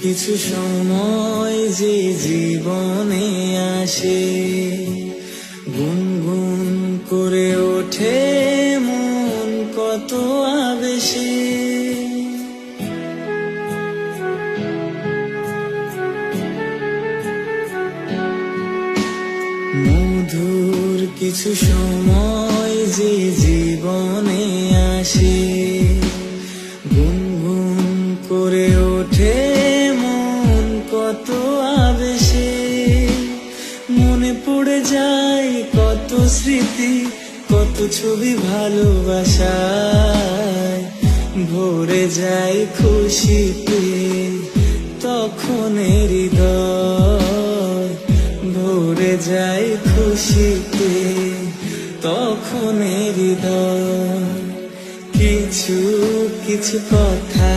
কিছু সময় যে জীবনে আসে, গুনগুন করে ওঠে মন কত আবেশে। মধুর কিছু সময় যে জীবনে আসে, গুনগুন করে ওঠে মন কত আবেশে। মনে পড়ে যায় কত স্মৃতি, কত ছবি ভালোবাসায়, ভরে যায় খুশিতে তখন হৃদয়, ভরে যায় খুশিতে তখন হৃদয়। কিছু কিছু কথা